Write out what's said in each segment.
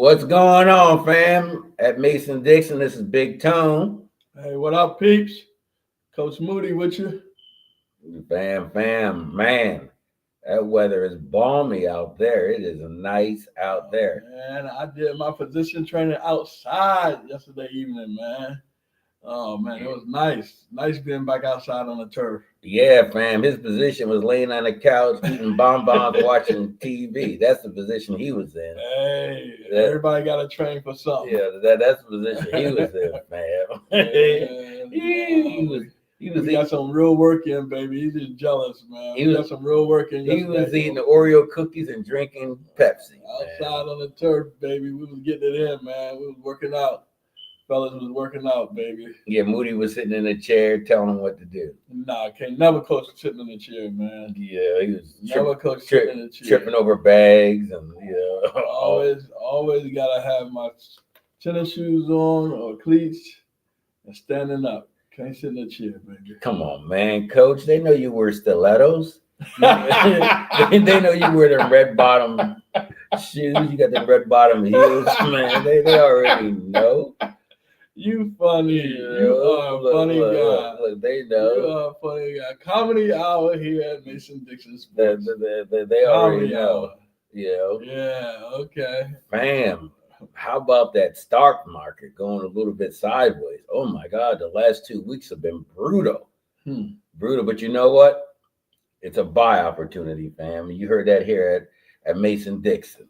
What's going on, fam? At Mason Dixon, this is Big Tone. Hey, what up, peeps? Coach Moody with you. Fam, man. That weather is balmy out there. It is nice out there. Man, I did my position training outside yesterday evening, man. Oh, man, it was nice. Nice being back outside on the turf. Yeah, fam. His position was laying on the couch, eating bonbons, watching TV. That's the position he was in. Hey, everybody got to train for something. Yeah, that's the position he was in, fam. We got some real work in, baby. He's just jealous, man. We got some real work in. He was eating the Oreo cookies and drinking Pepsi. Outside on the turf, baby. We was getting it in, man. We was working out. Fellas was working out, baby. Yeah, Moody was sitting in a chair telling him what to do. Nah, can't never coach sitting in the chair, man. Yeah, he was never coach sitting in the chair. Tripping over bags and always gotta have my tennis shoes on or cleats and standing up. Can't sit in the chair, baby. Come on, man, coach. They know you wear stilettos. They know you wear them red bottom shoes. You got the red bottom heels, man. They already know. You funny. You are a funny guy. Look, they know. You are a funny guy. Comedy hour here at Mason Dixon Sports. They already know. Yeah, okay. Bam. How about that stock market going a little bit sideways? Oh, my God. The last 2 weeks have been brutal. Brutal. But you know what? It's a buy opportunity, fam. You heard that here at Mason Dixon.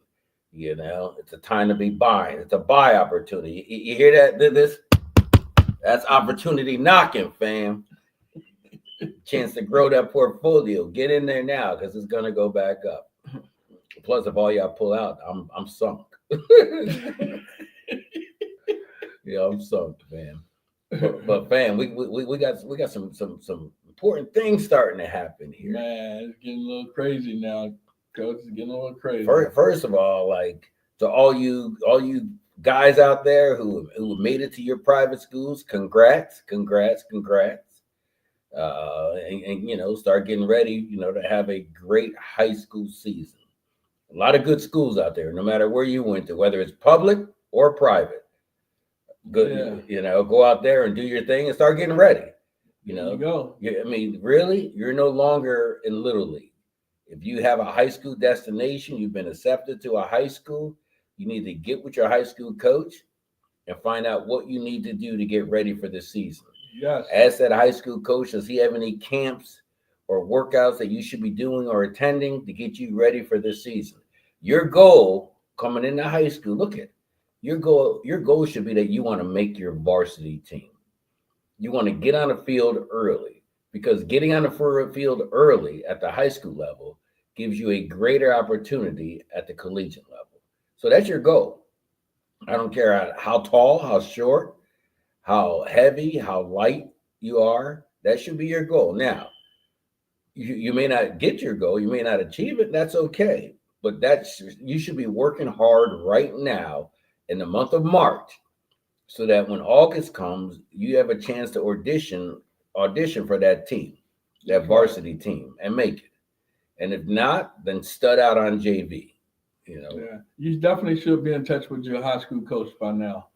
You know, it's a time to be buying. It's a buy opportunity. You hear that? That's opportunity knocking, fam. Chance to grow that portfolio. Get in there now because it's gonna go back up. Plus, if all y'all pull out, I'm sunk. Yeah, I'm sunk, fam. But fam, we got some important things starting to happen here. Man, it's getting a little crazy now. Coach, it's getting a little crazy. First of all, like to all you guys out there who made it to your private schools, congrats. And you know, start getting ready, you know, to have a great high school season. A lot of good schools out there, no matter where you went to, whether it's public or private. Good, you know, go out there and do your thing and start getting ready. You know, I mean, really, you're no longer in Little League. If you have a high school destination, you've been accepted to a high school, you need to get with your high school coach and find out what you need to do to get ready for the season. Yes. Ask that high school coach, does he have any camps or workouts that you should be doing or attending to get you ready for this season? Your goal coming into high school, look at your goal should be that you want to make your varsity team. You want to get on the field early. Because getting on the field early at the high school level gives you a greater opportunity at the collegiate level. So that's your goal. I don't care how tall, how short, how heavy, how light you are. That should be your goal. Now, you may not get your goal. You may not achieve it. That's okay. But you should be working hard right now in the month of March so that when August comes, you have a chance to audition for that team, that varsity team, and make it. And if not, then stud out on JV. You know, you definitely should be in touch with your high school coach by now.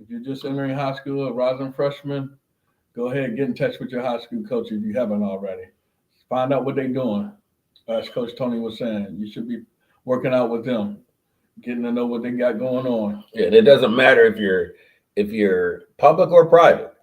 If you're just entering high school, a rising freshman, go ahead and get in touch with your high school coach if you haven't already. Find out what they're doing. As Coach Toney was saying, you should be working out with them, getting to know what they got going on. Yeah, it doesn't matter if you're public or private.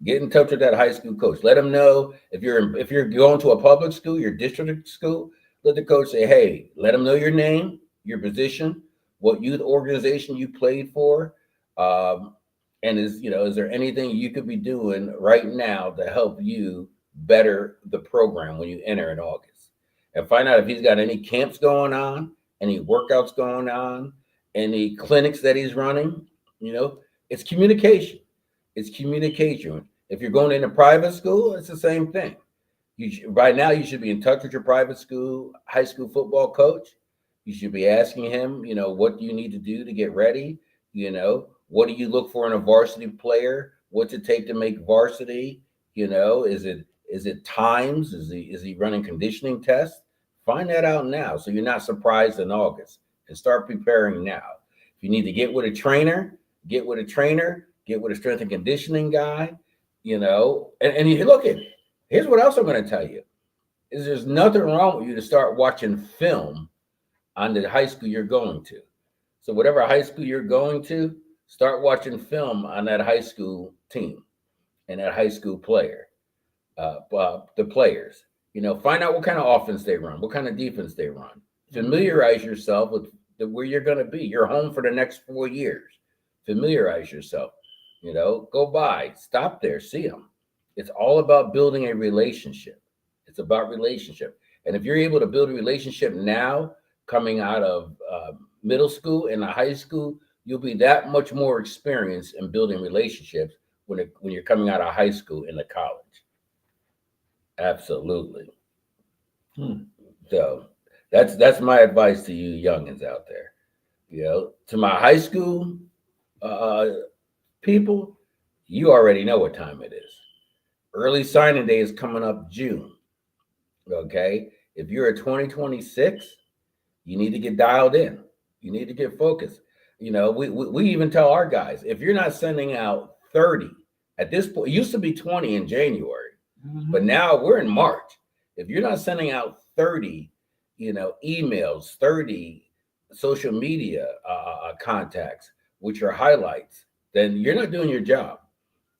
Get in touch with that high school coach. Let them know if you're going to a public school, your district school. Let the coach say, hey, let them know your name, your position, what youth organization you played for, and is there anything you could be doing right now to help you better the program when you enter in August, and find out if he's got any camps going on, any workouts going on, any clinics that he's running. You know, it's communication. It's communication. If you're going into private school, it's the same thing. Right now, you should be in touch with your private school, high school football coach. You should be asking him, you know, what do you need to do to get ready? You know, what do you look for in a varsity player? What's it take to make varsity? You know, is it times? Is he running conditioning tests? Find that out now so you're not surprised in August, and start preparing now. If you need to get with a trainer, get with a trainer, get with a strength and conditioning guy, and you look at it. Here's what else I'm going to tell you is there's nothing wrong with you to start watching film on the high school you're going to. So whatever high school you're going to, start watching film on that high school team and that high school player, the players. Find out what kind of offense they run, what kind of defense they run. Familiarize yourself with where you're going to be. You're home for the next 4 years. Familiarize yourself. Go by, stop there, see them. It's all about building a relationship. It's about relationship. And if you're able to build a relationship now, coming out of middle school and high school, you'll be that much more experienced in building relationships when you're coming out of high school into college. Absolutely. So that's my advice to you youngins out there. To my high school people, you already know what time it is. Early signing day is coming up June. Okay. If you're a 2026, you need to get dialed in. You need to get focused. We even tell our guys, if you're not sending out 30 at this point, it used to be 20 in January, but now we're in March. If you're not sending out 30, emails, 30 social media contacts with your highlights, then you're not doing your job.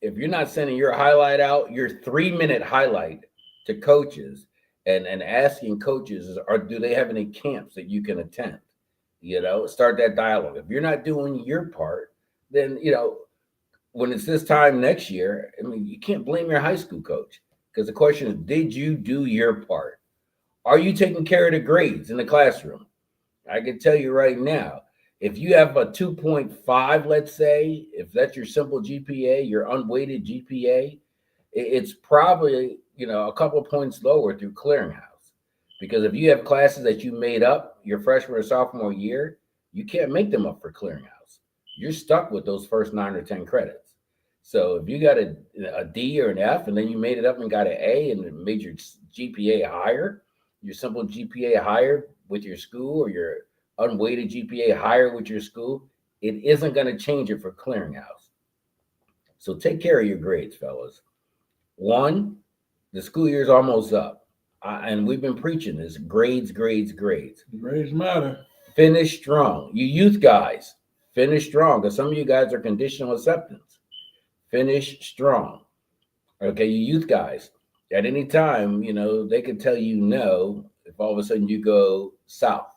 If you're not sending your highlight out, your 3-minute highlight to coaches and asking coaches, do they have any camps that you can attend? Start that dialogue. If you're not doing your part, then, when it's this time next year, you can't blame your high school coach, because the question is, did you do your part? Are you taking care of the grades in the classroom? I can tell you right now, if you have a 2.5, let's say, if that's your simple GPA, your unweighted GPA, it's probably, a couple of points lower through clearinghouse. Because if you have classes that you made up your freshman or sophomore year, you can't make them up for clearinghouse. You're stuck with those first 9 or 10 credits. So if you got a D or an F and then you made it up and got an A and made your GPA higher, your simple GPA higher with your school, or your unweighted GPA higher with your school, it isn't going to change it for clearinghouse. So take care of your grades, fellas. One, the school year is almost up. And we've been preaching this: grades, grades, grades. Grades matter. Finish strong. You youth guys, finish strong, because some of you guys are conditional acceptance. Finish strong. Okay, you youth guys, at any time, they could tell you no if all of a sudden you go south.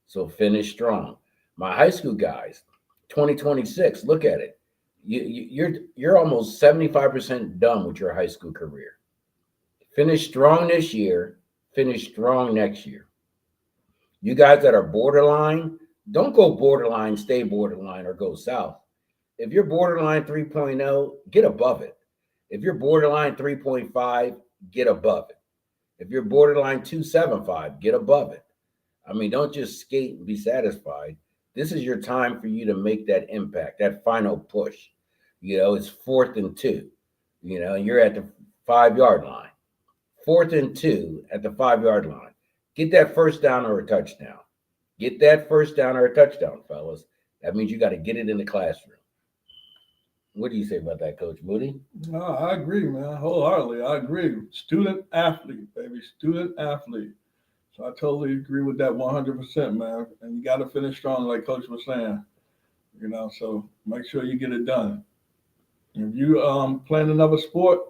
So finish strong. My high school guys, 2026, look at it. You're almost 75% done with your high school career. Finish strong this year, finish strong next year. You guys that are borderline, don't go borderline, stay borderline, or go south. If you're borderline 3.0, get above it. If you're borderline 3.5, get above it. If you're borderline 2.75, get above it. Don't just skate and be satisfied. This is your time for you to make that impact, that final push. It's 4th and 2. You're at the 5-yard line. 4th and 2 at the 5-yard line. Get that first down or a touchdown. Get that first down or a touchdown, fellas. That means you got to get it in the classroom. What do you say about that, Coach Moody? No, I agree, man. Wholeheartedly, I agree. Student athlete, baby. Student athlete. So I totally agree with that 100%, man. And you got to finish strong, like Coach was saying. So make sure you get it done. If you playing another sport,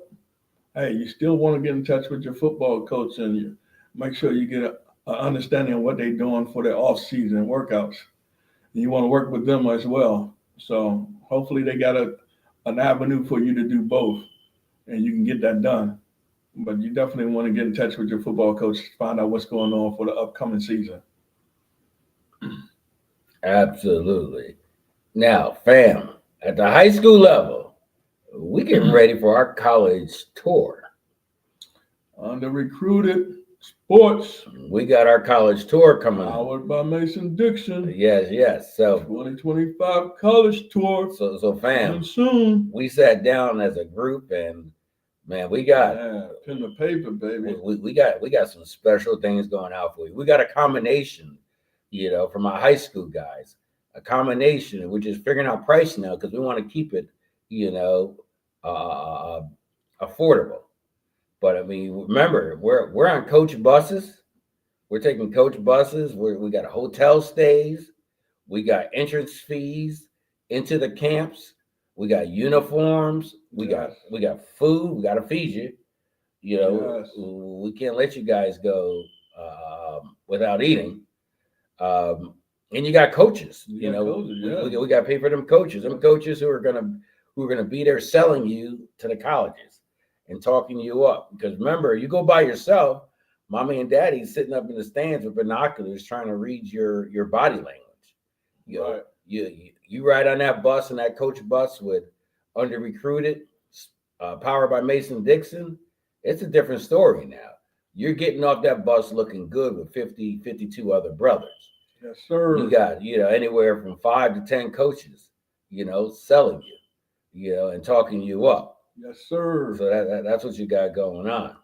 hey, you still want to get in touch with your football coach, and you make sure you get an understanding of what they're doing for their off-season workouts. And you want to work with them as well. So hopefully they got an avenue for you to do both, and you can get that done. But you definitely want to get in touch with your football coach to find out what's going on for the upcoming season. Absolutely. Now, fam, at the high school level, we getting ready for our college tour. On the Recruited Sports. We got our college tour coming up. Powered by Mason Dixon. Yes. So 2025 college tour. So fam, soon. We sat down as a group, and man, we got pen to paper, baby. We got some special things going out for you. We got a combination, from our high school guys. a combination, which is figuring out price now because we want to keep it, affordable. But I mean, remember, we're on coach buses. We're taking coach buses. We got hotel stays. We got entrance fees into the camps. We got uniforms. We got food. We got to feed you. We can't let you guys go without eating. And you got coaches. We got to pay for them coaches. Them coaches who are gonna be there selling you to the colleges and talking you up. Because remember, you go by yourself, mommy and daddy sitting up in the stands with binoculars trying to read your body language. You ride on that bus and that coach bus with under recruited, powered by Mason Dixon. It's a different story now. You're getting off that bus looking good with 50, 52 other brothers. Yes, sir. You got, anywhere from 5 to 10 coaches, selling you, and talking you up. Yes, sir. So that's what you got going on,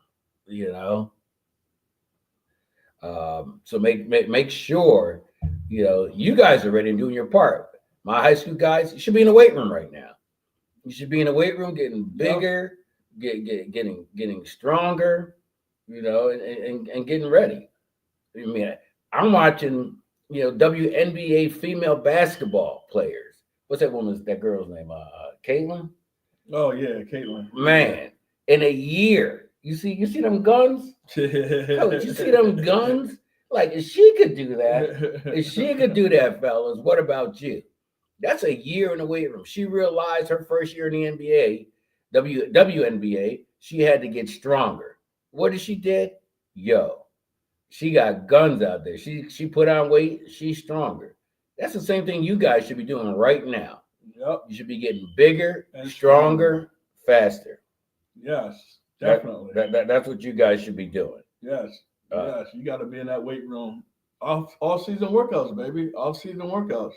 So make sure, you guys are ready and doing your part. My high school guys, you should be in the weight room right now. You should be in the weight room, getting bigger, getting stronger, and getting ready. I mean, I'm watching, WNBA female basketball players. What's that girl's name? Caitlin? Oh yeah, Caitlin. Man, in a year, you see them guns? Coach, you see them guns? Like, if she could do that, fellas, what about you? That's a year in the weight room. She realized her first year in the NBA, WNBA, she had to get stronger. What did she did? She got guns out there. She put on weight. She's stronger. That's the same thing you guys should be doing right now. Yep. You should be getting bigger, and stronger, faster. Yes, definitely. That's what you guys should be doing. Yes. Yes. You got to be in that weight room. All season workouts, baby. All season workouts.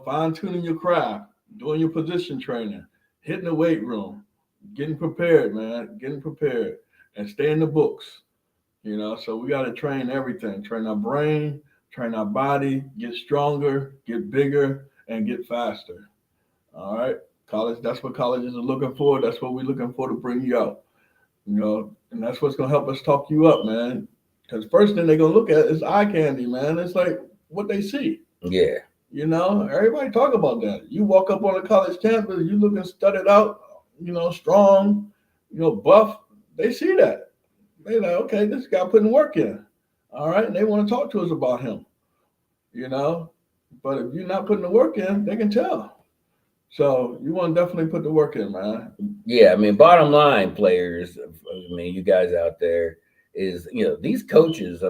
Fine tuning your craft, doing your position training, hitting the weight room, getting prepared, man. Getting prepared, and stay in the books. So we got to train everything. Train our brain, train our body, get stronger, get bigger, and get faster. All right. College, that's what colleges are looking for. That's what we're looking for to bring you out. And that's what's going to help us talk you up, man. Because first thing they're going to look at is eye candy, man. It's like what they see. Yeah. Everybody talk about that. You walk up on a college campus, you looking studied out, strong, buff. They see that. They're like, okay, this guy putting work in. All right. And they want to talk to us about him, But if you're not putting the work in, they can tell. So you want to definitely put the work in, man. Yeah. I mean, bottom line, players, you guys out there is, these coaches,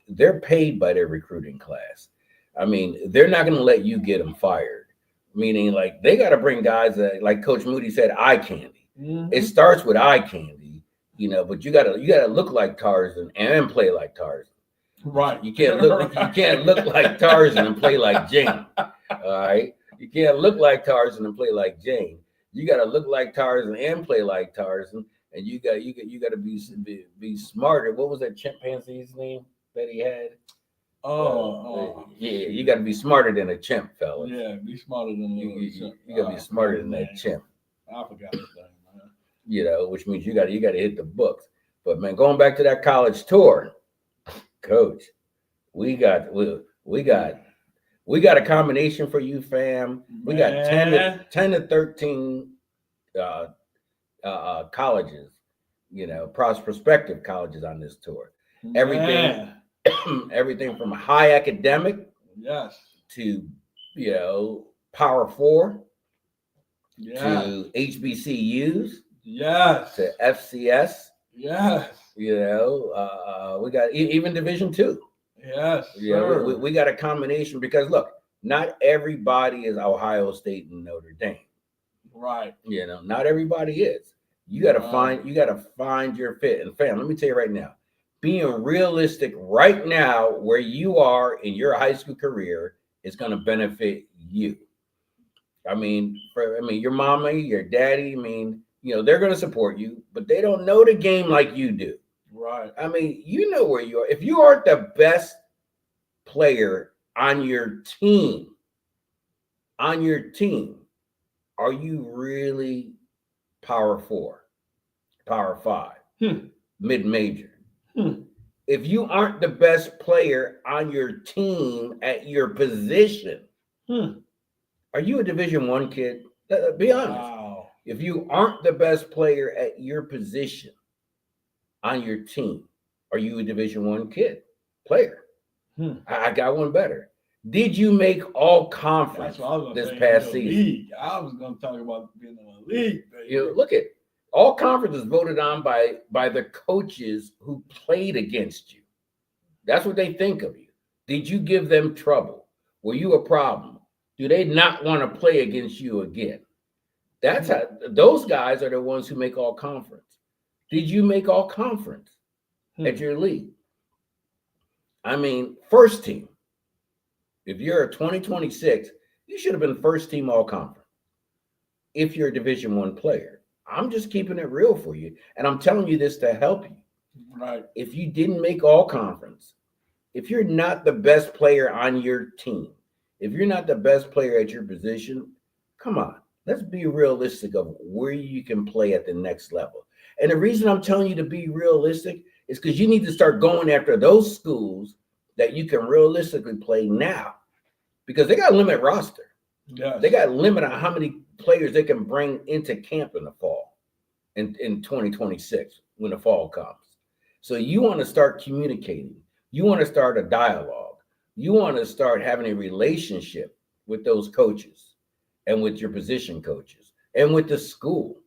they're paid by their recruiting class. They're not going to let you get them fired. Meaning, like, they got to bring guys that, like Coach Moody said, eye candy. Mm-hmm. It starts with eye candy, but you gotta look like Tarzan and play like Tarzan. Right. You can't look like Tarzan and play like Jane. All right. You can't look like Tarzan and play like Jane. You got to look like Tarzan and play like Tarzan, and you got to be smarter. What was that chimpanzee's name that he had? Yeah, you got to be smarter than a chimp, fellas. Yeah, be smarter than a chimp. You got to be smarter than that chimp. I forgot his name, man. Which means you got to hit the books. But man, going back to that college tour, Coach, we got a combination for you, fam. We got 10 to 13 colleges, prospective colleges on this tour. Everything from high academic, yes, to Power 4, to HBCUs, yes, to FCS, yes. We got even Division 2. Yes, we got a combination because look, not everybody is Ohio State and Notre Dame. Right. Not everybody is. You got to find your fit. And fam, let me tell you right now, being realistic right now where you are in your high school career is going to benefit you. Your mama, your daddy, they're going to support you, but they don't know the game like you do. Right. You know where you are. If you aren't the best player on your team, are you really power 4, power 5, mid-major? If you aren't the best player on your team at your position, are you a Division I kid? Be honest. Wow. If you aren't the best player at your position on your team, are you a Division I kid player? I got one better. Did you make all conference this past season? League. I was going to talk about being in the league. You look at all conferences voted on by the coaches who played against you. That's what they think of you. Did you give them trouble? Were you a problem? Do they not want to play against you again? That's how those guys are the ones who make all conference. Did you make all conference at your league? I mean, first team. If you're a 2026, you should have been first team all conference. If you're a Division I player, I'm just keeping it real for you. And I'm telling you this to help you. Right. If you didn't make all conference, if you're not the best player on your team, if you're not the best player at your position, come on, let's be realistic of where you can play at the next level. And the reason I'm telling you to be realistic is because you need to start going after those schools that you can realistically play now, because they got a limit roster. Yes. They got a limit on how many players they can bring into camp in the fall, in 2026 when the fall comes. So you want to start communicating. You want to start a dialogue. You want to start having a relationship with those coaches and with your position coaches and with the school.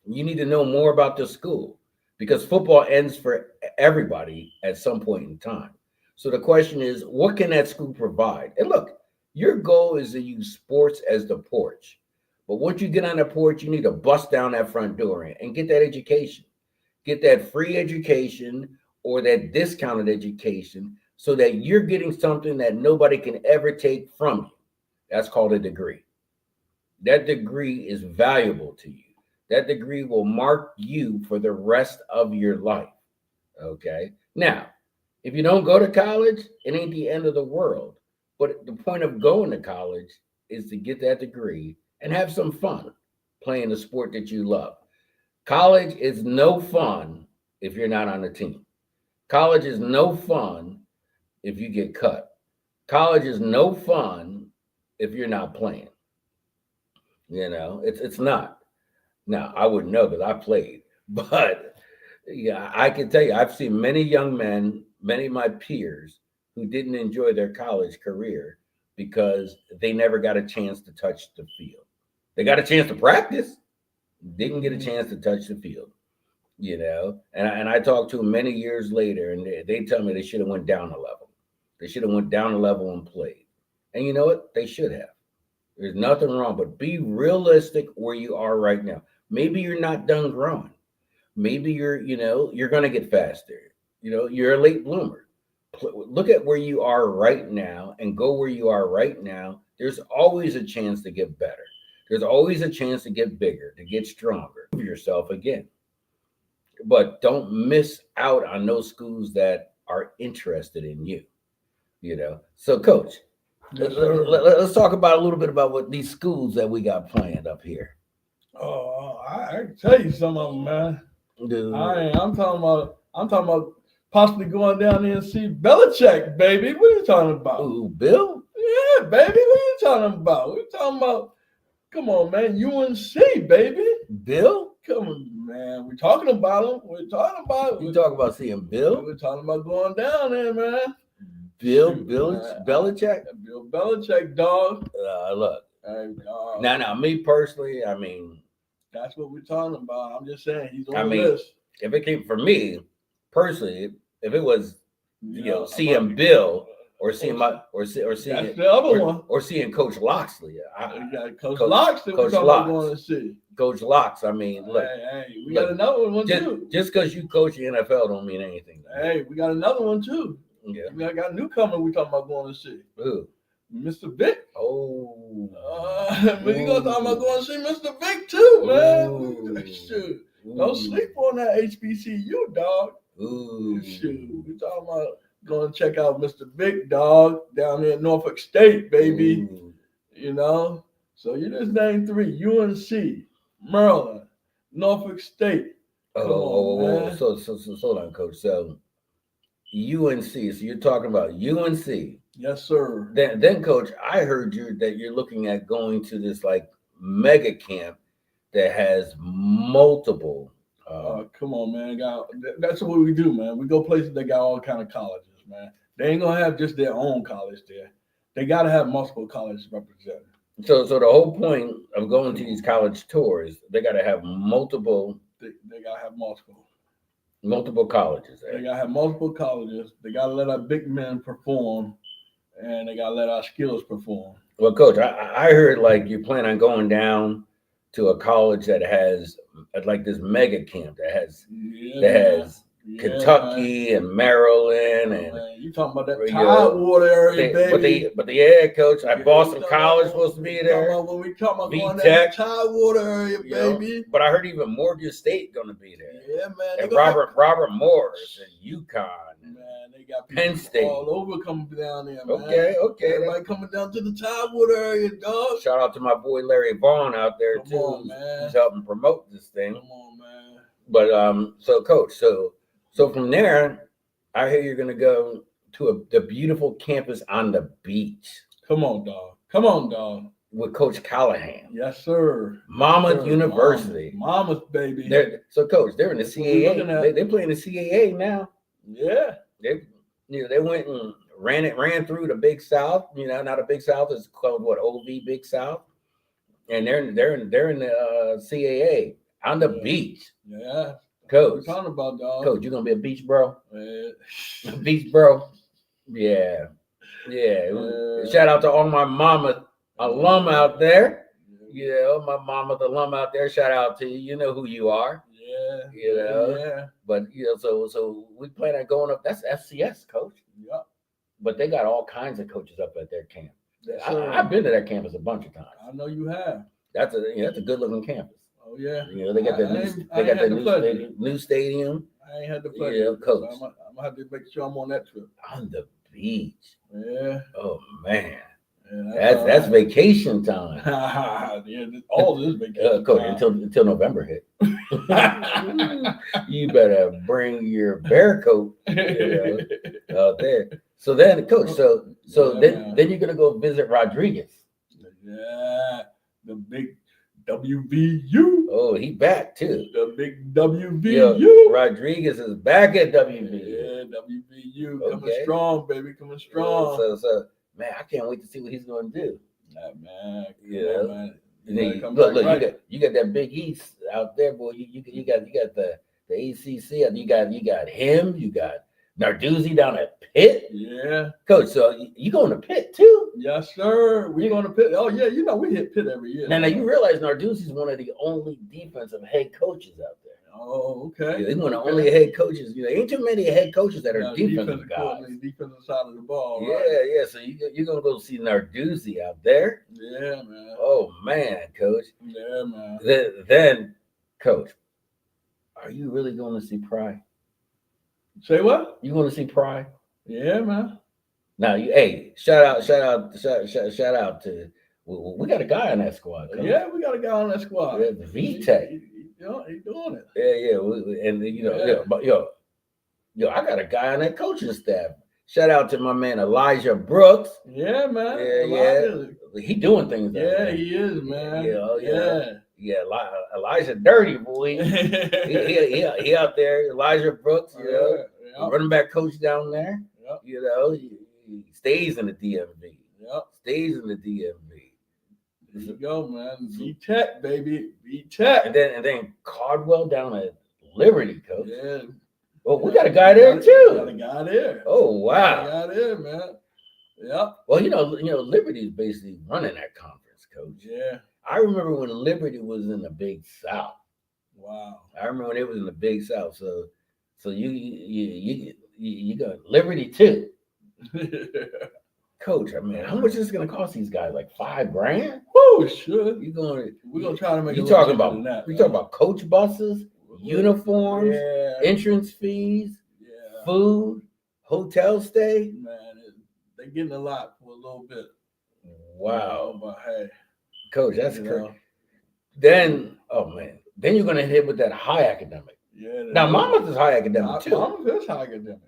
You need to know more about the school, because football ends for everybody at some point in time. So the question is, what can that school provide? And look, your goal is to use sports as the porch. But once you get on the porch, you need to bust down that front door and get that education. Get that free education or that discounted education so that you're getting something that nobody can ever take from you. That's called a degree. That degree is valuable to you. That degree will mark you for the rest of your life. Okay? Now, if you don't go to college, it ain't the end of the world. But the point of going to college is to get that degree and have some fun playing the sport that you love. College is no fun if you're not on the team. College is no fun if you get cut. College is no fun if you're not playing. You know, it's not. Now, I wouldn't know because I played. But yeah, I can tell you, I've seen many young men, many of my peers who didn't enjoy their college career because they never got a chance to touch the field. They got a chance to practice, didn't get a chance to touch the field, you know. And I talked to them many years later, and they tell me they should have went down a level. They should have went down a level and played. And you know what? They should have. There's nothing wrong, but be realistic where you are right now. Maybe you're not done growing. Maybe you're going to get faster. You know, you're a late bloomer. Look at where you are right now and go where you are right now. There's always a chance to get better. There's always a chance to get bigger, to get stronger, prove yourself again. But don't miss out on those schools that are interested in you, you know. So, Coach, let's talk about a little bit about what these schools that we got planned up here. Oh, I can tell you some of them, man. Dude. I'm talking about possibly going down there and see Belichick, baby. What are you talking about? Ooh, Bill? Yeah, baby. What are you talking about? We're talking about, come on, man, UNC, baby. Bill? Come on, man. We're talking about him. We're talking about You talk about seeing Bill? We're talking about going down there, man. Belichick? Bill Belichick, dog. Look. Hey, dog. Now, me personally, I mean, that's what we're talking about. I'm just saying he's on the list. If it came for me personally, if it was seeing Bill or seeing that's the other one, or seeing Coach Loxley, Coach Loxley. We're talking about going to see Coach Locks. I mean, look, we got another one too. Just because you coach the NFL don't mean anything. Hey, we got another one too. Yeah, we got a newcomer. We talking about going to see. Who? Mr. Vic. Oh, we gonna talk about going to see Mr. Vic too, man. Shoot, don't sleep on that HBCU, dog. Ooh. Shoot, we talking about Going to check out Mr. Big Dog down there in Norfolk State, baby. Ooh. You know? So you just named 3. UNC, Maryland, Norfolk State. Come on, man. So hold on, Coach. So UNC. So you're talking about UNC. Yes, sir. Then, Coach, I heard that you're looking at going to this like mega camp that has multiple. Come on, man. That's what we do, man. We go places that got all kind of colleges, man. They ain't gonna have just their own college there. They gotta have multiple colleges represented. So the whole point of going to these college tours, they gotta have multiple. They gotta have multiple colleges. They gotta have multiple colleges. They gotta let our big men perform, and they gotta let our skills perform. Well, Coach, I heard like you plan on going down to a college that has like this mega camp that has Kentucky and Maryland and you talking about that Tidewater area, baby? But the Coach, Boston College supposed to be there. When we talking about going that Tidewater area, baby. But I heard even Morgan State going to be there. Yeah, man. And Robert Morris and UConn. Man, they got people Penn State all over coming down there, man. Okay. Everybody coming down to the Tidewater area, dog. Shout out to my boy Larry Vaughn out there too. Come on, man. He's helping promote this thing. Come on, man. But so Coach, so from there, I hear you're gonna go to the beautiful campus on the beach. Come on, dog. With Coach Callahan. Yes, sir. Monmouth University. Monmouth, baby. So Coach, they're in the CAA. They play in the CAA now. Yeah. They went and ran through the Big South. Now the Big South is called what, OV Big South, and they're in the CAA on the beach. Yeah. Coach, what you talking about, dog? Coach, you gonna be a beach bro? Beach bro? Yeah. Shout out to all my Monmouth alum out there. My Monmouth alum out there. Shout out to you. You know who you are. Yeah. But so we plan on going up. That's FCS, Coach. Yeah. But they got all kinds of coaches up at their camp. Yes, I've been to that campus a bunch of times. I know you have. That's a good looking campus. Oh yeah. They got the new stadium. I ain't had the pleasure. Yeah, Coach. I'm gonna have to make sure I'm on that trip. On the beach. Yeah. Oh man. Yeah, that's vacation time. All this vacation Coach, time. until November hit. You better bring your bear coat out there. So then, Coach, then you're gonna go visit Rodriguez. Yeah, the big WVU. Oh, he back too. The big WVU. Rodriguez is back at WVU. Yeah, WVU coming strong, baby, coming strong. So man, I can't wait to see what he's going to do. Man. Look, you got that Big East out there, boy. You got the ACC. You got him. You got Narduzzi down at Pitt. Yeah, Coach. So you going to Pitt too? Yes, sir. We going to Pitt. Oh yeah, we hit Pitt every year. Now you realize Narduzzi's one of the only defensive head coaches out there. Oh, okay. He's one of the only head coaches. Ain't too many head coaches that are defensive guys. Defensive side of the ball. Yeah, right? yeah. So you're gonna go see Narduzzi out there. Yeah, man. Oh man, Coach. Yeah, man. Then, Coach, are you really going to see Pry? Say what? You going to see Pry? Yeah, man. Now, shout out to. We got a guy on that squad. Coach. Yeah, we got a guy on that squad. Yeah, the VTech. He's doing it. Yeah, I got a guy on that coaching staff. Shout out to my man Elijah Brooks. Yeah, man. Yeah. He doing things. Yeah, he is, man. Yeah. Elijah dirty boy. he out there. Elijah Brooks. Running back coach down there. Yep. He stays in the DMV. Yep. Stays in the DMV. There you go, man. V-Tech, baby. V-Tech. And then Cardwell down at Liberty, Coach. Yeah. Oh, we got a guy there too. Got a guy there. Oh wow. Got a guy there, man. Yep. Well, Liberty's basically running that conference, Coach. Yeah. I remember when Liberty was in the Big South. Wow. I remember when it was in the Big South. So you got Liberty too. Coach, I mean, how much is this going to cost these guys? Like $5,000? Oh, it should. We're gonna try to make. You talking about coach buses, uniforms, entrance fees, food, hotel stay. Man, they're getting a lot for a little bit. Wow, You know, but hey, coach, that's you crazy. know, Then, oh man, then you're gonna hit with that high academic. yeah. Now, Monmouth is high academic too, Monmouth is high academic.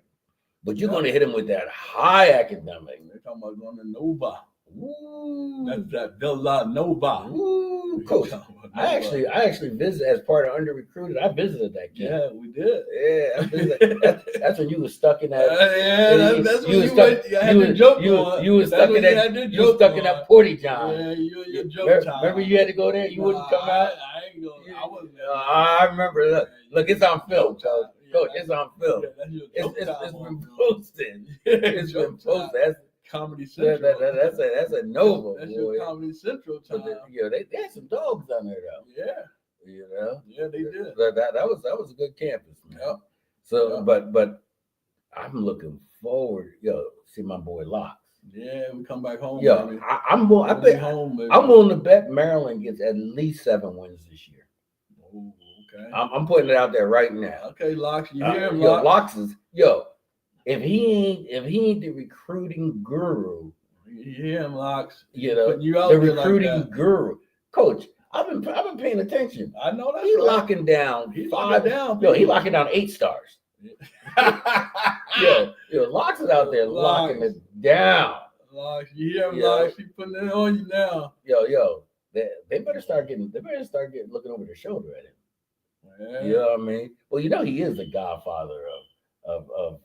but you're gonna hit him with that high academic. They're talking about going to Nova. Ooh, That's that Villanova. ooh, coach. I actually visited as part of under recruited. I visited that game. Yeah, we did. Yeah, I visited. That's when you was stuck in that. Yeah, that's when you had your joke on. You was stuck in that. You was stuck in that Porty John. Yeah, your joke time. Remember you had to go there. You wouldn't come out. I ain't going. I wasn't. I remember. Look, it's on film, coach. Coach, it's on film. Yeah, that's your joke It's time. been posted. It's been posted. That's Comedy Central. That's a Nova. That's boy. your Comedy Central time. But they had some dogs down there though. Yeah. You know. Yeah, they did. That was a good campus, man. Yep. So, Yep. but I'm looking forward. See my boy Locks. Yeah, we come back home. Yo, baby. I'm home. I'm willing to bet Maryland gets at least 7 wins this year. Oh, okay. I'm putting it out there right now. Okay, Locks. You hear him, Locks? Locks? Locks is if he ain't the recruiting guru, You hear him, Locks? you know, Putting you out the there like recruiting that. guru. Coach, I've been paying attention. I know that's He's right. locking down He's 5. locking down. He locking down 8 stars. Locks is out there locking it down. Locks, you hear him, Yeah. Locks? He putting it on you now. They better start getting looking over their shoulder at him. Yeah. You know what I mean? Well, he is the godfather of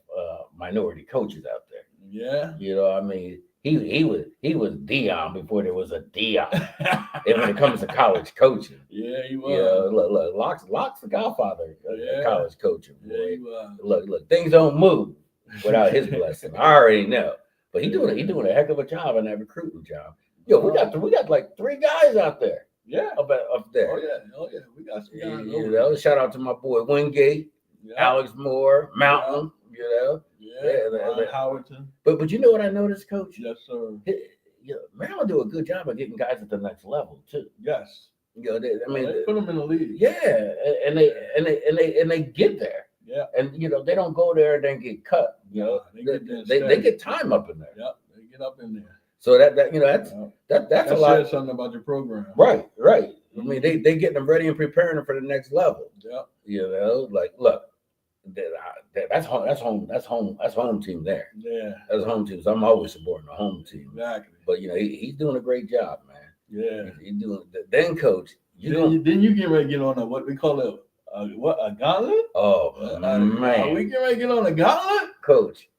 minority coaches out there. Yeah. You know what I mean? He was Dion before there was a Dion. And when it comes to college coaching. Yeah, he was. Yeah, look, Locke's the godfather of college coaching. Boy. Yeah, he was. Look, things don't move without his blessing. I already know. But he doing a heck of a job on that recruiting job. Yo, we got like 3 guys out there. Yeah. Up there. Oh yeah. We got some guys. You know, shout out to my boy Wingate, Alex Moore, Mountain. You know. Yeah. Howerton. But you know what I noticed, Coach? Yes, sir. Maryland do a good job of getting guys at the next level too. Yes. They put them in the league. Yeah, and they get there. Yeah. And they don't go there and then get cut. They get time up in there. Yep. They get up in there. So that's a lot. Says something about your program. Right. I mean, they getting them ready and preparing them for the next level. Yep. Like, look, that's home team there. Yeah. That's home team. So I'm always supporting the home team. Exactly. But he's doing a great job, man. Yeah. He's doing. Then, Coach, then you get ready to get on what we call a gauntlet? Oh man, are we getting ready to get on a gauntlet? Coach,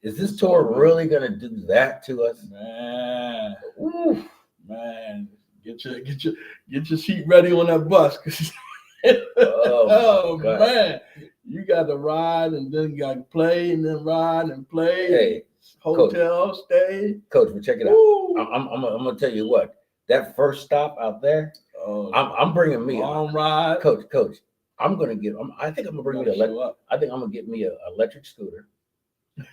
is this tour really gonna do that to us? Man, oof, man, get your seat ready on that bus. Oh man, you got to ride and then you got to play and then ride and play. Hey, hotel Coach, stay. Coach, but check it out. I'm gonna tell you what. That first stop out there, I'm bringing me long ride. Coach. I think I'm gonna bring me I think I'm gonna get me an electric scooter.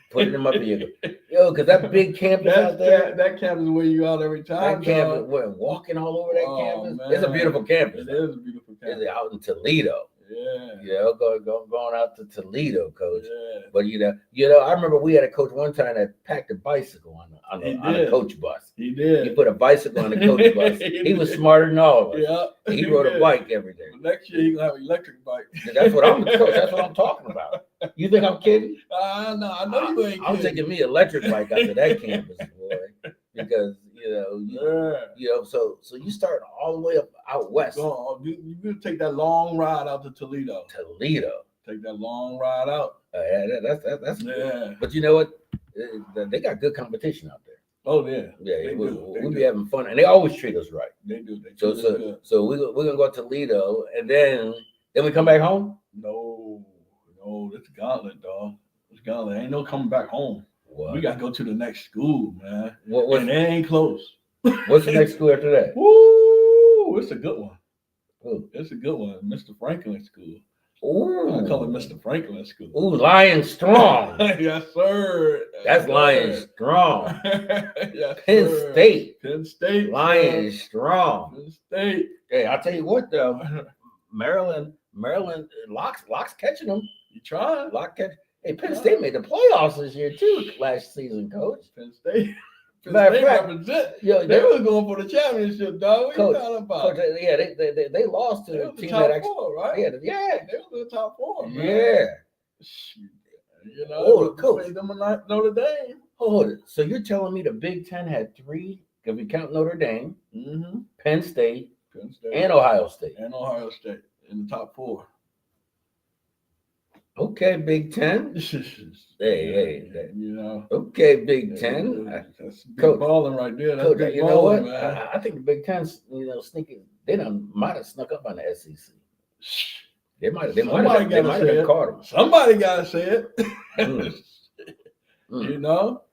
Put it in my vehicle. Because that big campus out there. That campus is where you out every time. That campus, we're walking all over that campus. Man. It's a beautiful campus. It is a beautiful campus. It's out in Toledo. Yeah. Going out to Toledo, Coach. Yeah. But I remember we had a coach one time that packed a bicycle on a coach bus. He did. He put a bicycle on the coach bus. He was smarter than all of us. Yeah. He rode a bike every day. Well, next year he's gonna have an electric bike. That's what I'm talking about. You think I'm kidding? No, I know you ain't kidding. I'm taking me an electric bike out to that campus, boy. Because so you start all the way up out west. You gonna take that long ride out to Toledo. Take that long ride out. That's good. But you know what? They got good competition out there. Oh yeah. Yeah, we be having fun, and they always treat us right. They do. So we're gonna go to Toledo, and then we come back home. No, it's gauntlet, dog. It's gauntlet. Ain't no coming back home. What? We gotta go to the next school, man. And they ain't close. What's the next school after that? Woo! It's a good one. Ooh. It's a good one. Mr. Franklin School. Ooh. I call it Mr. Franklin School. Ooh, Lion Strong. Yes, sir. That's Lion Strong. Yes, Penn State. Penn State. Lion Strong. Penn State. Hey, I'll tell you what though. Maryland, Locks catching them. You trying? Lock catch. Hey, Penn State made the playoffs this year too last season, Coach. Penn State. Penn Matter of State fact, represent. yo, They were going for the championship, dog. What Coach, you talking about? Coach, yeah, they lost to They the was the team top that actually. four, right? Yeah, They were the top four, man. yeah. Shoot. You know, Oh, Coach. played them a Notre Dame. Hold it. So you're telling me the Big Ten had three? If we count Notre Dame, Penn State, and Ohio State. And Ohio State in the top four. Okay, Big Ten. Hey, you know. Okay, Big Ten. That's big Coach, balling right there. That's Coach, big you know what? balling, man. I think the Big Ten's, sneaking. They might have snuck up on the SEC. They might have caught them. Somebody gotta say it. Mm. You know,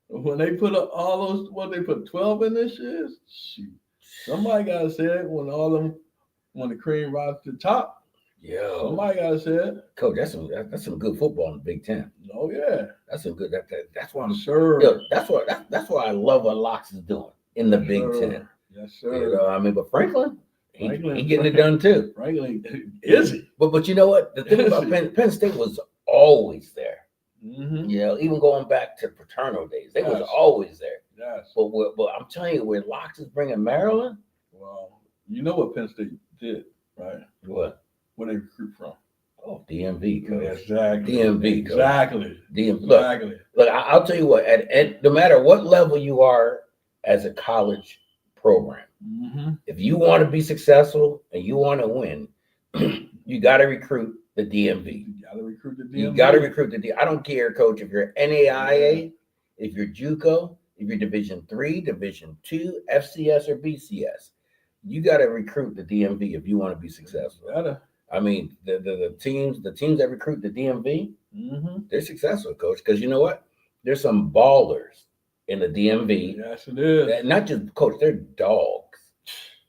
when they put up all those, what they put 12 in this year, shoot. Somebody gotta say it when the cream rises to the top. Yo, somebody gotta say it. Coach, that's some good football in the Big Ten. Oh yeah, that's some good. That's why I'm sure. Yo, that's why I love what Locks is doing in the Big Ten. Yes, sir. But Franklin, he getting it done too. Franklin, is he? But you know what? The thing about Penn State was always there. Mm-hmm. Even going back to fraternal days, they was always there. Yes. But I'm telling you, where Locks is bringing Maryland. Well, you know what Penn State did, right? What? Where they recruit from? Oh, DMV, Coach. Exactly. DMV, Coach. Exactly. DMV. Exactly. Look, I'll tell you what. At no matter what level you are as a college program, if you want to be successful and you want to win, you got to recruit the DMV. You got to recruit the DMV. You got to recruit the DMV. I don't care, Coach, if you're NAIA, if you're JUCO, if you're Division III, Division II, FCS, or BCS. You got to recruit the DMV if you want to be successful. I mean, the teams that recruit the DMV, they're successful, Coach, because you know what? There's some ballers in the DMV. Yes, it is. Not just, Coach, they're dogs.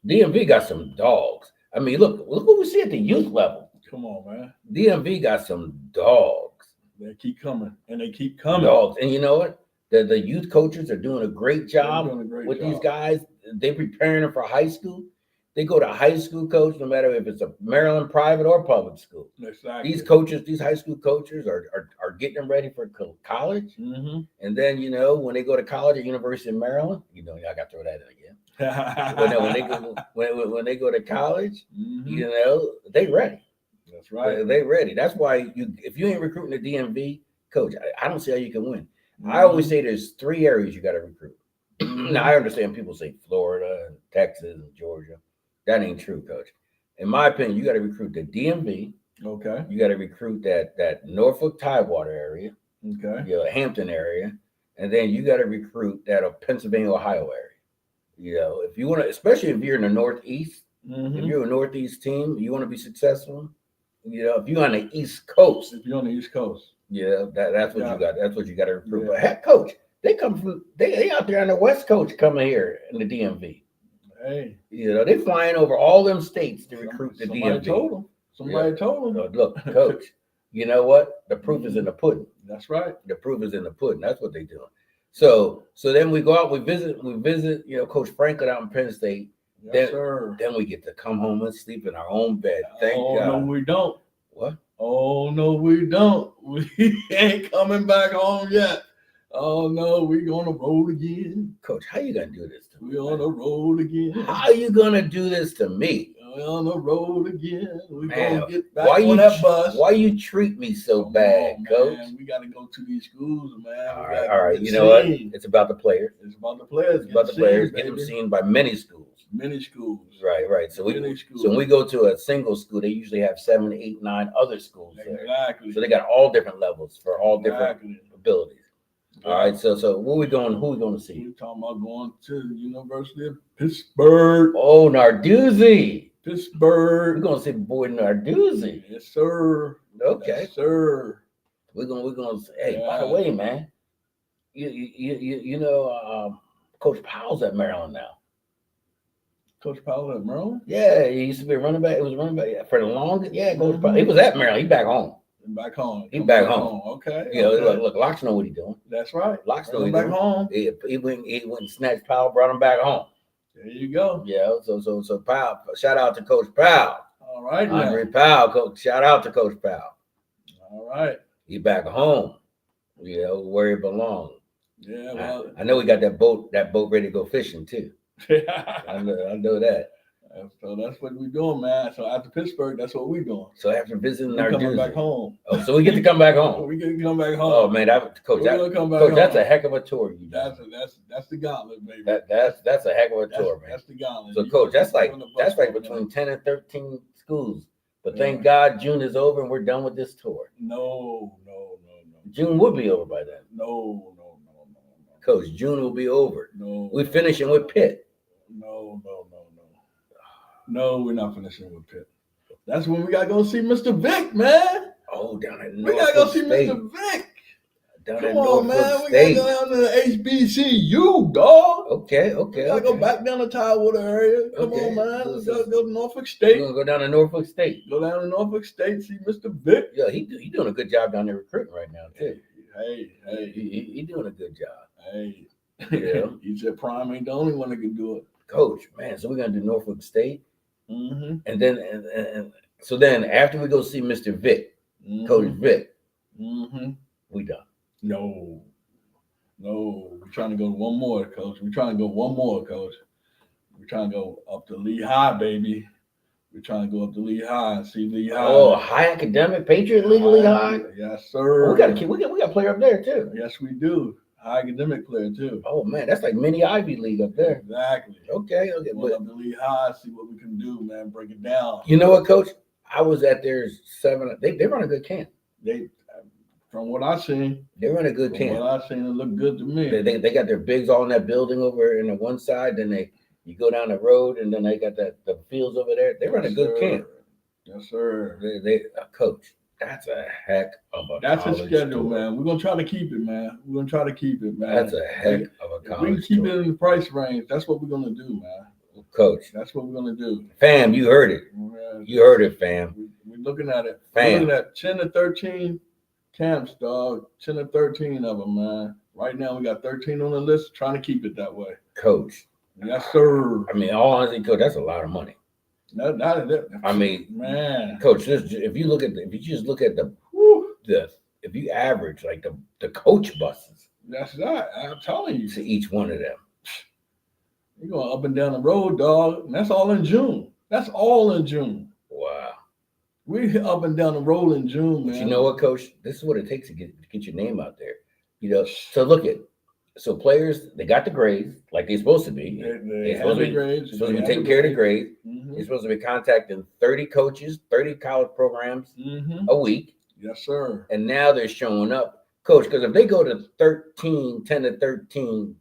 DMV got some dogs. I mean, look what we see at the youth level. Come on, man. DMV got some dogs. They keep coming, and they keep coming. Dogs. And you know what? The youth coaches are doing a great job with these guys. They're preparing them for high school. They go to high school, Coach, no matter if it's a Maryland private or public school. Exactly. These coaches, these high school coaches are getting them ready for college. And then, when they go to college at University of Maryland, I got to throw that in again. when they go to college, they ready. That's right. They ready. That's why if you ain't recruiting the DMV, Coach, I don't see how you can win. I always say there's 3 areas you got to recruit. Now, I understand people say Florida, and Texas, and Georgia. That ain't true, Coach. In my opinion, you got to recruit the DMV. Okay. You got to recruit that Norfolk Tidewater area. Okay. Hampton area. And then you got to recruit that Pennsylvania, Ohio area. If you want to, especially if you're in the Northeast, if you're a Northeast team, you want to be successful. If you're on the East Coast. If you're on the East Coast. That's what you got. That's what you got to recruit. But heck, Coach, they come from they out there on the West Coast coming here in the DMV. Hey, they flying over all them states to recruit the DMV. Somebody told them. Look, Coach, you know what? The proof is in the pudding. That's right. The proof is in the pudding. That's what they're doing. So then we go out, we visit, Coach Franklin out in Penn State. Yes, sir. Then we get to come home and sleep in our own bed. Thank God. No, we don't. What? Oh, no, we don't. We ain't coming back home yet. Oh, no, we're going to roll again. Coach, how you going to do this to me? We're on the road again. How are you going to do this to me? We're on the road again. We're going to get back on that bus. Why you treat me so bad, Coach? We got to go to these schools, man. All right. You know what? It's about the players. It's about the players. It's about the players. Get them seen by many schools. Many schools. Right. So when we go to a single school, they usually have 7, 8, 9 other schools there. Exactly. So they got all different levels for all different abilities. All right. So who we going to see? We're talking about going to the University of Pittsburgh. Oh, Narduzzi. Pittsburgh. We're going to see boy Narduzzi. Yes, sir. Okay. Yes, sir. We're gonna say, hey, by the way, man, Coach Powell's at Maryland now. Coach Powell at Maryland? Yeah, he used to be a running back. It was a running back for the longest. Yeah, Coach Powell. He was at Maryland. He back home. Back home. He back home. Okay. Look, Locks know what he's doing. That's right. Locks know what he's back doing. Home. He went and snatched Powell, brought him back home. There you go. Yeah. So Powell. Shout out to Coach Powell. All right. Andre Powell. Shout out to Coach Powell. All right. He back home, where he belongs. Yeah, well, I know we got that boat ready to go fishing too. I know that. So that's what we're doing, man. So after Pittsburgh, that's what we're doing. So after visiting We're our coming dudes, back home. Oh, so we get to come back home. We get to come back home. Oh man, Coach, we're gonna come back Coach, home. that's a heck of a tour. That's the gauntlet, baby. That's a heck of a tour, man. That's the gauntlet. So, Coach, that's like between 10 and 13 schools. But thank God June is over and we're done with this tour. No. June will be over by then. No. Coach, June will be over. No. We're finishing with Pitt. No, we're not finishing with Pitt. That's when we gotta go see Mr. Vic, man. Oh, down at Norfolk We gotta go see State. Mr. Vic. Come on, man. We gotta go down to the HBCU, dog. Okay. We gotta go back down the Tidewater area. Come on, man. We gotta go to Norfolk State. We're gonna go down to Norfolk State. Go down to Norfolk State, see Mr. Vic. Yeah, he doing a good job down there recruiting right now, too. Hey. He doing a good job. Hey. Yeah. He said Prime ain't the only one that can do it. Coach, man, so we're gonna do Norfolk State. Mm-hmm. And then and so then after we go see Mr. Vic, Coach Vic, we done. No, we're trying to go one more, Coach. We're trying to go up to Lehigh, baby. We're trying to go up to Lehigh and see Lehigh. Oh, high academic Patriot League, Lehigh. Yes, sir. We got a player up there too. Yes, we do. High academic player too. Oh man, that's like mini Ivy League up there. Exactly. Okay. Go up to Lehigh, see what we can do, man. Break it down. You know what, Coach? I was at their 7. They run a good camp. From what I've seen, they run a good camp. From what I've seen, it looked good to me. They got their bigs all in that building over in the one side. Then you go down the road, and then they got the fields over there. They run a good camp. Yes, sir. They Coach. That's a heck of a. That's a schedule, man. We're gonna try to keep it, man. That's a heck of a college. If we can keep it in the price range, that's what we're gonna do, man. Coach, that's what we're gonna do. Fam, you heard it. Yeah. You heard it, fam. We're looking at it. Fam. We're looking at 10 to 13 camps, dog. 10 to 13 of them, man. Right now, we got 13 on the list. Trying to keep it that way, Coach. Yes, sir. I mean, all honesty, Coach, that's a lot of money. I mean, man, Coach, if you just look at if you average like the coach buses, that's that. I'm telling you, to each one of them, you're going up and down the road, dog. And that's all in June. Wow. We up and down the road in June, man. But you know what, Coach? This is what it takes to get your name out there. So look at. So players, they got the grades like they're supposed to be. They're supposed to be taking care of the grades. Mm-hmm. They're supposed to be contacting 30 coaches, 30 college programs a week. Yes, sir. And now they're showing up. Coach, because if they go to 10 to 13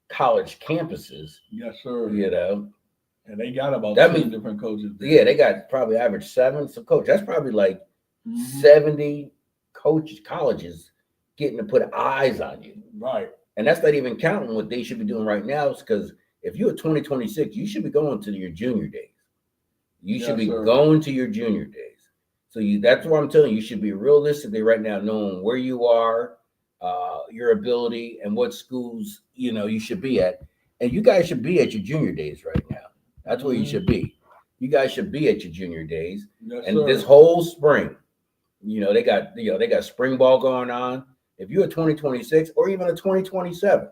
college campuses. Yes, sir. And they got about 10 different coaches there. Yeah, they got probably average 7. So, Coach, that's probably like 70 colleges getting to put eyes on you. Right. And that's not even counting what they should be doing right now. Because if you're 2026, you should be going to your junior days. You should be going to your junior days. So that's what I'm telling you. You should be realistically right now knowing where you are, your ability, and what schools you should be at. And you guys should be at your junior days right now. That's where you should be. You guys should be at your junior days. Yes, and sir. This whole spring, they got spring ball going on. If you're a 2026 or even a 2027,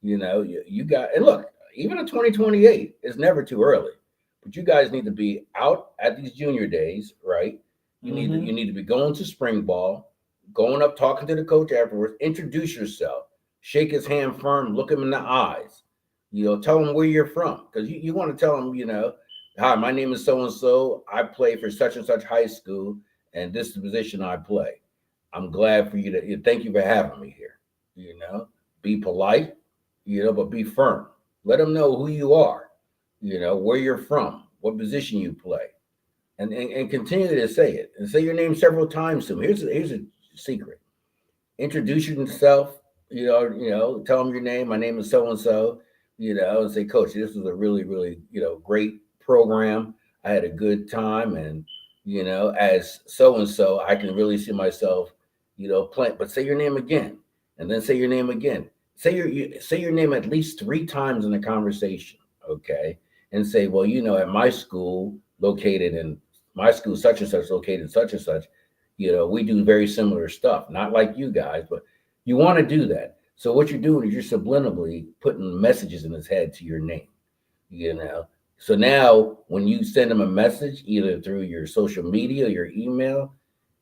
you got, and look, even a 2028 is never too early, but you guys need to be out at these junior days, right? You need to be going to spring ball, going up, talking to the coach afterwards, introduce yourself, shake his hand firm, look him in the eyes, tell him where you're from. Because you want to tell him, hi, my name is so-and-so. I play for such and such high school, and this is the position I play. I'm glad for you to thank you for having me here. Be polite, but be firm. Let them know who you are, where you're from, what position you play, and continue to say it and say your name several times to them. Here's a secret. Introduce yourself, tell them your name. My name is so-and-so, and say, Coach, this was a really, really, great program. I had a good time. And, as so-and-so, I can really see myself, playing, but say your name again, and then say your name again. Say your name at least 3 times in the conversation. Okay. And say, well, at my school, such and such, located such and such, We do very similar stuff, not like you guys, but you want to do that. So what you're doing is you're subliminally putting messages in his head to your name, you know. So now when you send him a message, either through your social media or your email,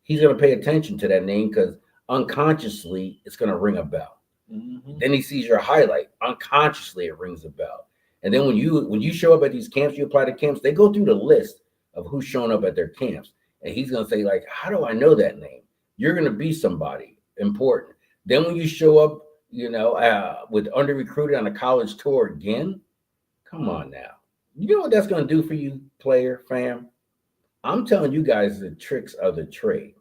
he's going to pay attention to that name because unconsciously it's going to ring a bell. Mm-hmm. Then he sees your highlight. Unconsciously it rings a bell. And then when you show up at these camps, you apply to camps, they go through the list of who's shown up at their camps. And he's going to say, like, how do I know that name? You're going to be somebody important. Then when you show up, with under recruited on a college tour again, come on now. You know what that's going to do for you, player, fam? I'm telling you guys the tricks of the trade.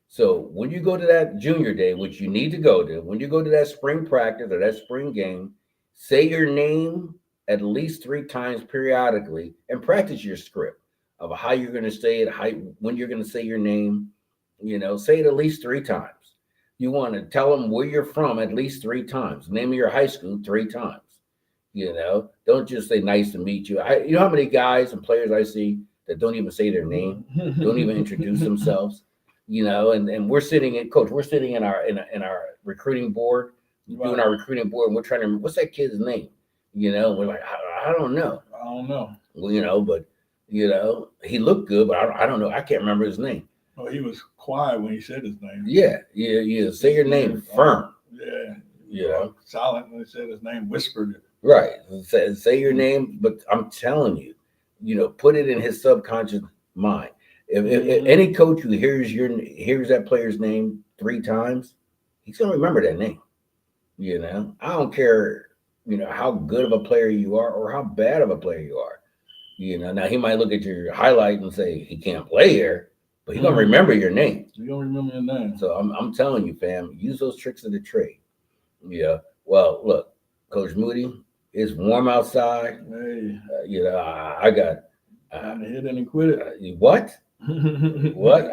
So when you go to that junior day, which you need to go to, when you go to that spring practice or that spring game, say your name at least 3 times periodically and practice your script of how you're going to say it, when you're going to say your name, say it at least 3 times. You want to tell them where you're from at least 3 times. Name of your high school 3 times. Don't just say nice to meet you. You know how many guys and players I see that don't even say their name, don't even introduce themselves, and we're sitting in our recruiting board, doing our recruiting board, and we're trying to, what's that kid's name? We're like, I don't know. I don't know. Well, but he looked good, but I don't know. I can't remember his name. Oh, he was quiet when he said his name. Yeah. Say your name firm. Yeah. Silent when he said his name, whispered it. Right. Say your name, but I'm telling you, put it in his subconscious mind. If any coach who hears that player's name 3 times, he's gonna remember that name. I don't care, how good of a player you are or how bad of a player you are. Now he might look at your highlight and say he can't play here, but he's gonna remember your name. He's gonna remember your name. So I'm telling you, fam, use those tricks of the trade. Yeah. Well, look, Coach Moody, it's warm outside. Hey. I got. Time to hit it and quit it. What? What?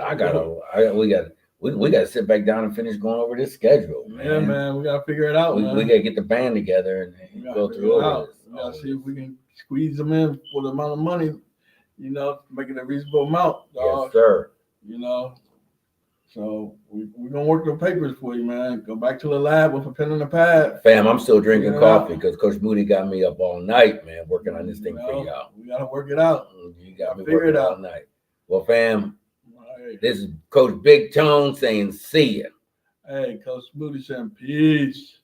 We got to sit back down and finish going over this schedule, man. Yeah, man, we got to figure it out, man. We got to get the band together and go through all this. We got to see if we can squeeze them in for the amount of money, make it a reasonable amount, dog. Yes, sir. So we're going to work the papers for you, man. Go back to the lab with a pen and a pad. Fam, I'm still drinking coffee because Coach Moody got me up all night, man, working on this thing for y'all. We got to work it out. You got me working all night. Well, fam, this is Coach Big Tone saying see ya. Hey, Coach Moody saying peace.